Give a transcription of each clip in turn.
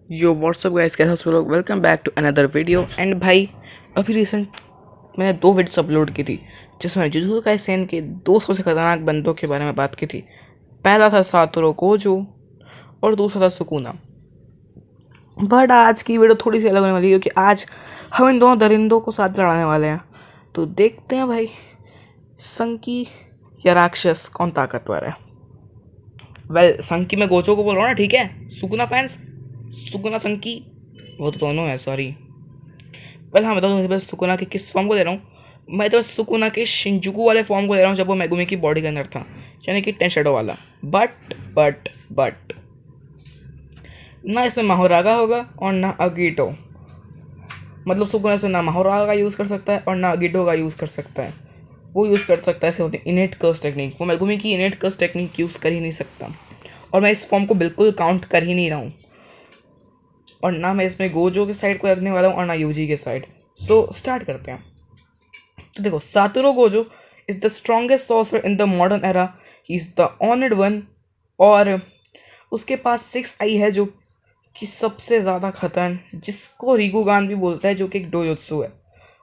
यो WhatsApp guys, कैसे हो सब लोग। Welcome back to another video. And भाई अभी रिसेंट मैंने 2 वीडियोस अपलोड की थी जिसमें जुजुत्सु काइसेन के 2 सबसे खतरनाक बंदों के बारे में बात की थी। पहला था सातोरू गोजो और दूसरा था सुकुना। बट आज की वीडियो थोड़ी सी अलग होने वाली है क्योंकि आज हम इन दोनों दरिंदों को साथ लड़ाने वाले हैं। तो देखते हैं भाई संकी या राक्षस कौन ताकतवर है। संकी में गोजो को बोल रहा हूँ ना, ठीक है। सुकुना फैंस, सुकुना संकी वो तो दोनों है, सॉरी। हाँ, बताओ तुम्हें बस सुकुना के किस फॉर्म को दे रहा हूँ। मैं तो बस सुकुना के शिंजुकू वाले फॉर्म को दे रहा हूँ जब वो मेगुमी की बॉडी के अंदर था, यानी कि 10 शेडो वाला। बट ना इसमें माहोरागा होगा और ना अगीटो। मतलब सुकुना से ना माहोरागा का यूज़ कर सकता है और ना अगीटो का यूज़ कर सकता है। वो यूज़ कर सकता है ऐसे होते इनेट कर्स टेक्निक। वो मेगुमी की इनेट कर्स टेक्निक यूज़ कर ही नहीं सकता और मैं इस फॉर्म को बिल्कुल काउंट कर ही नहीं रहा हूँ। और ना मैं इसमें गोजो के साइड को रखने वाला हूँ और ना यूजी के साइड। सो स्टार्ट करते हैं। तो देखो, Satoru Gojo is the strongest sorcerer in the modern era. He is the honoured one. और उसके पास 6 आई है जो कि सबसे ज़्यादा खतरनाक, जिसको रिगुगान भी बोलता है, जो कि एक डोजुत्सु है।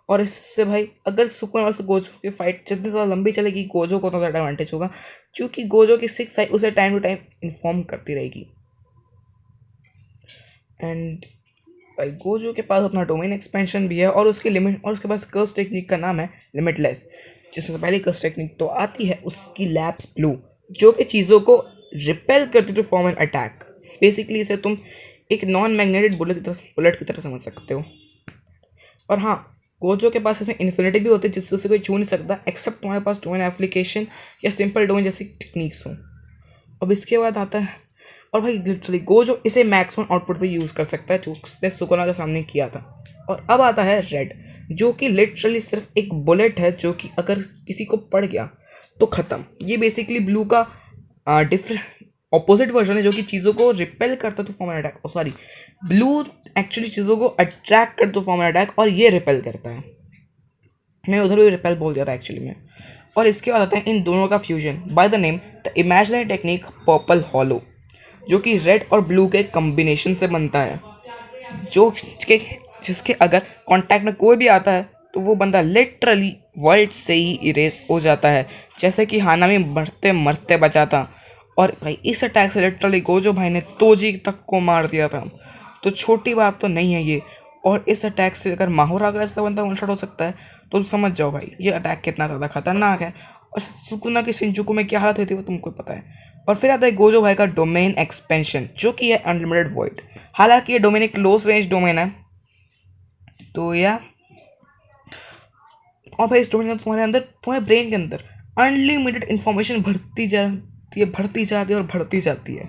और इससे भाई अगर सुकुना और गोजो की फाइट जितनी ज़्यादा लंबी चलेगी, गोजो को तो ज़्यादा एडवांटेज होगा क्योंकि गोजो की 6 आई उसे टाइम टू टाइम इन्फॉर्म करती रहेगी। एंड भाई गोजो के पास अपना डोमेन एक्सपेंशन भी है और उसकी लिमिट, और उसके पास कर्स टेक्निक का नाम है लिमिटलेस। जिसमें पहली कर्स टेक्निक तो आती है उसकी लैप्स ब्लू, जो कि चीज़ों को रिपेल करती to form an attack. Basically इसे तुम एक नॉन मैग्नेटिक बुलेट की तरह समझ सकते हो। और हाँ, गोजो के पास इसमें इन्फिनिटी भी होती है जिससे उसे कोई छू नहीं सकता एक्सेप्ट तुम्हारे पास डोमेन एप्लीकेशन या सिंपल डोमेन जैसी टेक्निक्स हो। अब इसके बाद आता है, और भाई लिटरली गोजो इसे मैक्सिमम आउटपुट पे यूज़ कर सकता है जो उसने सुकुना के सामने किया था। और अब आता है रेड, जो कि लिटरली सिर्फ एक बुलेट है जो कि अगर किसी को पड़ गया तो ख़त्म। ये बेसिकली ब्लू का डिफरेंट ऑपोजिट वर्जन है जो कि चीज़ों को रिपेल करता है तो form an attack. Sorry, blue actually चीज़ों को अट्रैक्ट करता तो फॉर्म एन अटैक और ये रिपेल करता है। मैं उधर भी रिपेल बोल दिया था एक्चुअली में। और इसके बाद आता है इन दोनों का fusion bye the name the imaginary technique purple hollow, जो कि रेड और ब्लू के कम्बिनेशन से बनता है। जो जिसके अगर कांटेक्ट में कोई भी आता है तो वो बंदा लिटरली वर्ल्ड से ही इरेज हो जाता है, जैसे कि हानामी मरते मरते बचा था। और भाई इस अटैक से लिटरली गोजो भाई ने तोजी तक को मार दिया था, तो छोटी बात तो नहीं है ये। और इस अटैक से अगर माहोरागा ऐसा बंदा वन शॉट हो सकता है तो समझ जाओ भाई ये अटैक कितना ज़्यादा खतरनाक है। और सुकुना की शिंजुकू में क्या हालत हुई थी वो तुमको पता है। और फिर आता है गोजो भाई का डोमेन एक्सपेंशन, जो कि है अनलिमिटेड वॉइड। हालांकि ये डोमेन एक क्लोज रेंज डोमेन है, तो या और भाई इस डोमेन में तुम्हारे अंदर, तुम्हारे ब्रेन के अंदर अनलिमिटेड इन्फॉर्मेशन भरती जाती है,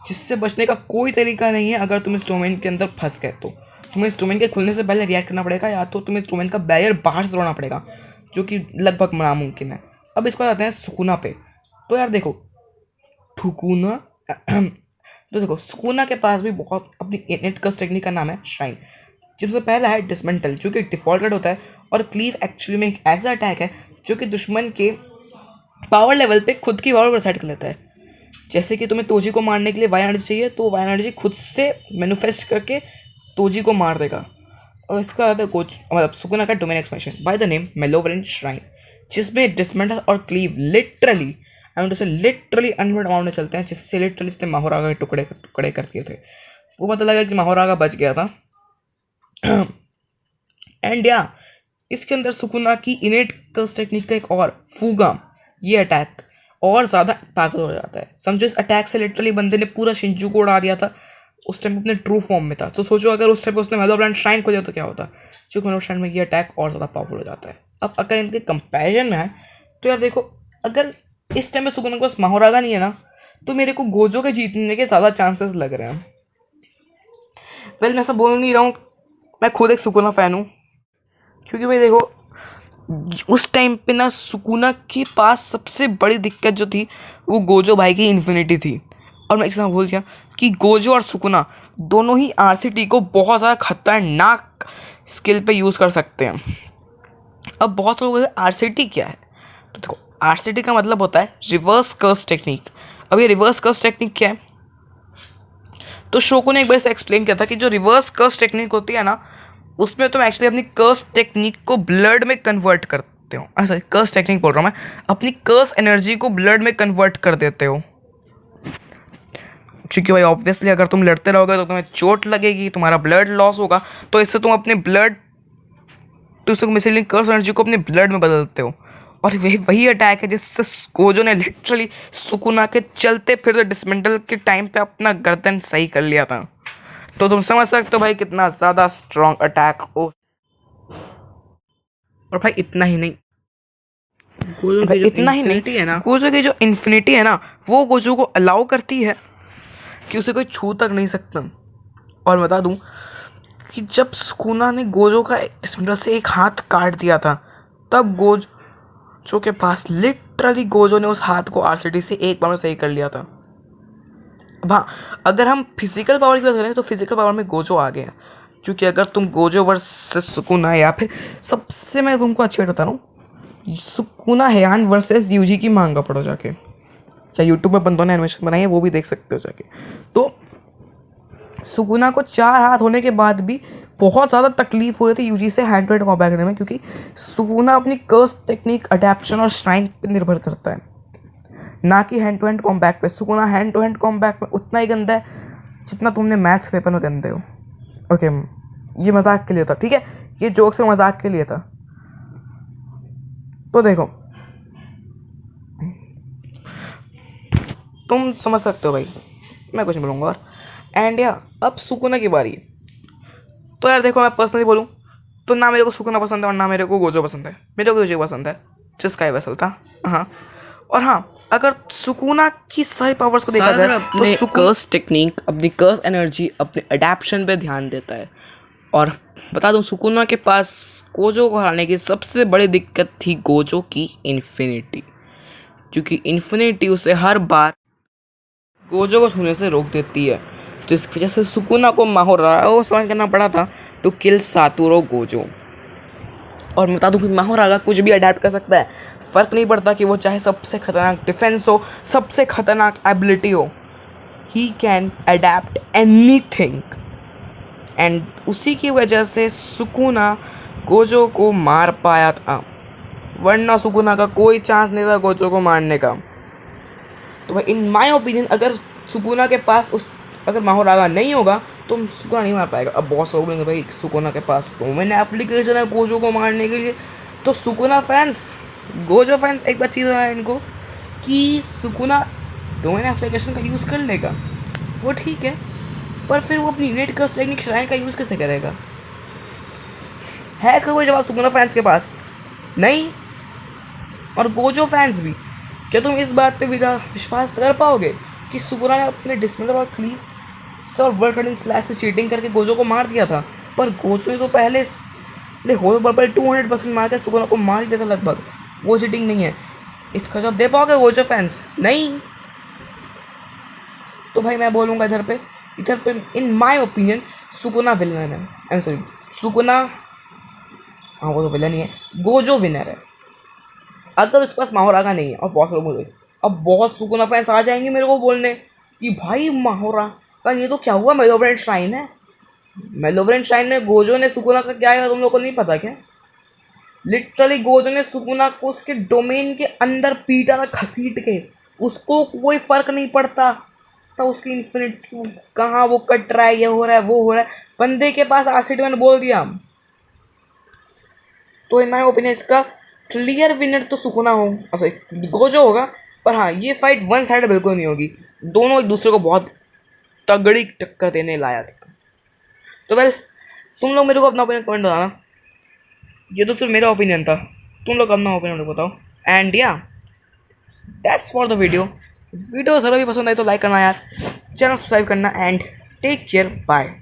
जिससे बचने का कोई तरीका नहीं है। अगर तुम इस डोमेन के अंदर फंस गए तो तुम्हें इस डोमेन के खुलने से पहले रिएक्ट करना पड़ेगा, या तो तुम्हें इस डोमेन का बैरियर बाहर से तोड़ना पड़ेगा, जो कि लगभग नामुमकिन है। अब इसके बाद आते हैं सुकुना पे। तो यार देखो, ठुकुना तो देखो सुकुना के पास भी बहुत अपनी इनेट कस्ट टेक्निक का नाम है श्राइन, जिससे पहला है डिसमेंटल, जो कि डिफॉल्ट रेड होता है। और क्लीव एक्चुअली में एक ऐसा अटैक है जो कि दुश्मन के पावर लेवल पे खुद की पावर को सेट कर लेता है। जैसे कि तुम्हें तोजी को मारने के लिए वाई एनर्जी चाहिए, तो वाई एनर्जी खुद से मैनिफेस्ट करके तोजी को मार देगा। और इसका आता है मतलब सुकुना का domain expansion by the name malevolent shrine, जिसमें डिसमेंटल और cleave literally literally unlimited amount में चलते हैं, जिससे लिटरली इसने माहोरागा के टुकड़े टुकड़े कर दिए थे। वो पता लगा कि माहोरागा बच गया था। एंड या इसके अंदर सुकुना की इनेट कर्स टेक्निक का एक और फूगा, ये अटैक और ज़्यादा ताकतवर हो जाता है। समझो इस अटैक से लिटरली बंदे ने पूरा शिंजू को उड़ा दिया था। उस टाइम अपने ट्रू फॉर्म में था, तो सोचो अगर उस टाइम पर उसने मेलोब्रांड श्राइन खोजा तो क्या होता। क्योंकि मेलोब्रांड में ये अटैक और ज़्यादा पावरफुल हो जाता है। अब अगर इनके कंपैरिजन में है तो यार देखो, अगर इस टाइम में सुकुना के पास माहोरागा नहीं है ना, तो मेरे को गोजो के जीतने के ज़्यादा चांसेस लग रहे हैं। वेल मैं ऐसा बोल नहीं रहा हूँ, मैं खुद एक सुकुना फ़ैन हूँ। क्योंकि भाई देखो, उस टाइम पे ना सुकुना के पास सबसे बड़ी दिक्कत जो थी वो गोजो भाई की इन्फिनिटी थी। और मैं एक समय भूल गया कि गोजो और सुकुना दोनों ही आरसीटी को बहुत ज़्यादा खतरनाक स्किल पे यूज़ कर सकते हैं। अब बहुत लोगों को आरसीटी क्या है, तो देखो आरसीटी का मतलब होता है रिवर्स कर्स टेक्निक। अब ये रिवर्स कर्स टेक्निक क्या है, तो शोको ने एक बार से एक्सप्लेन किया था कि जो रिवर्स कर्स टेक्निक होती है ना, उसमें तुम एक्चुअली अपनी कर्स टेक्निक को ब्लड में कन्वर्ट करते हो। ऐसा कर्स टेक्निक बोल रहा हूँ मैं, अपनी कर्स एनर्जी को ब्लड में कन्वर्ट कर देते हो। क्योंकि भाई ऑब्वियसली अगर तुम लड़ते रहोगे तो तुम्हें चोट लगेगी, तुम्हारा ब्लड लॉस होगा, तो इससे तुम अपने ब्लड तो उसको मिसलिंग कर्स एनर्जी को अपने ब्लड में बदलते हो। और वही अटैक है जिससे गोजो ने लिटरली सुकुना के चलते फिरते डिसमेंटल के टाइम पे अपना गर्दन सही कर लिया था। तो तुम समझ सकते हो भाई कितना ज़्यादा स्ट्रॉन्ग अटैक हो। और भाई इतना ही नहीं, गोजो की जो इन्फिनिटी है ना, वो गोजो को अलाउ करती है कि उसे कोई छू तक नहीं सकता। और बता दूं कि जब सुकुना ने गोजो का डिसमेंटल से एक हाथ काट दिया था, तब गोजो के पास लिटरली गोजो ने उस हाथ को आरसीडी से एक बार में सही कर लिया था। अब हाँ, अगर हम फिजिकल पावर की बात करें तो फिजिकल पावर में गोजो आ गया, क्योंकि अगर तुम गोजो वर्सेस सुकुना, या फिर सबसे मैं तुमको अच्छी बात बता रहा हूँ, सुकुना हेयान वर्सेस यूजी की मांगा पढ़ो जाके, चाहे यूट्यूब में बंदों ने एनिमेशन बनाई है वो भी देख सकते हो जाके। तो सुकुना को 4 हाथ होने के बाद भी बहुत ज़्यादा तकलीफ हो रही थी यूजी से हैंड टू हैंड कॉम्बैट करने में, क्योंकि सुकुना अपनी कर्स टेक्निक अडेप्शन और श्राइन पर निर्भर करता है, ना कि हैंड टू हैंड कॉम्बैट पे। Sukuna hand to hand combat में उतना ही गंदा है जितना तुमने मैथ्स पेपर में गंदे हो। ओके, ये मजाक के लिए था, ठीक है, ये जोक से मजाक के लिए था। तो देखो, तुम समझ सकते हो भाई, मैं कुछ नहीं बोलूँगा। और एंड या अब सुकुना की बारी है। तो यार देखो, मैं पर्सनली बोलूँ तो ना मेरे को सुकुना पसंद है और ना मेरे को गोजो पसंद है, मेरे को गोजो पसंद है जिसका ही वैसल था। हाँ, और हाँ, अगर सुकुना की सारी पावर्स को देखा जाए तो कर्स टेक्निक, अपनी कर्स एनर्जी, अपने अडेप्शन पे ध्यान देता है। और बता दूँ, सुकुना के पास गोजो को हराने की सबसे बड़ी दिक्कत थी गोजो की इन्फिनिटी, क्योंकि इन्फिनिटी उसे हर बार गोजो को छूने से रोक देती है, तो इस वजह से सुकुना को माहोरागा समझ करना पड़ा था टू किल सातोरू गोजो। और मैं बता दूं कि माहोरागा कुछ भी अडेप्ट कर सकता है, फ़र्क नहीं पड़ता कि वो चाहे सबसे खतरनाक डिफेंस हो, सबसे खतरनाक एबिलिटी हो, he can adapt anything. And उसी की वजह से सुकुना गोजो को मार पाया था, वरना सुकुना का कोई चांस नहीं था गोजो को मारने का। तो भाई इन माय ओपिनियन, अगर सुकुना के पास अगर माहोरागा नहीं होगा तो सुकुना नहीं मार पाएगा। अब बहुत लोग बोलेंगे भाई सुकुना के पास तो मैंने एप्लीकेशन है गोजो को मारने के लिए। तो सुकुना फैंस, गोजो फैंस, एक बात चीज़ है इनको कि सुकुना डोमेन एप्लीकेशन का यूज़ कर लेगा, वो ठीक है, पर फिर वो अपनी यूनिट कर्स टेक्निक श्राइन का यूज़ कैसे करेगा? है इसका कोई जवाब सुकुना फैंस के पास? नहीं। और गोजो फैंस भी, क्या तुम इस बात पे विश्वास कर पाओगे कि सुकुना ने अपने डिसमेंटल और क्लीफ और वर्ल्ड कटिंग स्लैश से चीटिंग करके गोजो को मार दिया था? पर गोजो ने तो पहले होल बॉल पर 200% मार के सुकुना को मार ही दिया था लगभग, वो चीटिंग नहीं है। इसका जवाब दे पाओगे गोजो फैंस? नहीं। तो भाई मैं बोलूँगा इधर पे in my opinion Sukuna villain है। आई एम सॉरी, सुकुना, हाँ वो तो विलन ही है, गोजो विनर है। अगर उसके पास माहोरागा नहीं है, और बहुत लोग बोले, अब बहुत सुकुना फैंस आ जाएंगे मेरे को बोलने कि भाई माहोरागा ये तो क्या हुआ, मेलोब्रेंट श्राइन है, मेलोब्रेंट श्राइन में गोजो ने सुकुना का क्या है तुम लोग को नहीं पता क्या? लिटरली गोजो ने सुकुना को उसके डोमेन के अंदर पीटा था घसीट के, उसको कोई फर्क नहीं पड़ता था उसकी इन्फिनिटी कहाँ वो कट रहा है, ये हो रहा है, वो हो रहा है, बंदे के पास आरसीडी मैंने बोल दिया। तो इन माय ओपिनियन इसका क्लियर विनर तो सुकुना हो, सॉरी गोजो होगा। पर हाँ, ये फाइट वन साइड बिल्कुल नहीं होगी, दोनों एक दूसरे को बहुत तगड़ी टक्कर देने लायक है। तो वेल, तुम लोग मेरे को अपना ओपिनियन कमेंट बताना, ये तो सिर्फ मेरा ओपिनियन था, तुम लोग अपना ओपिनियन बताओ। एंड या दैट्स फॉर द वीडियो ज़रा भी पसंद आए तो लाइक करना यार, चैनल सब्सक्राइब करना, एंड टेक केयर, बाय।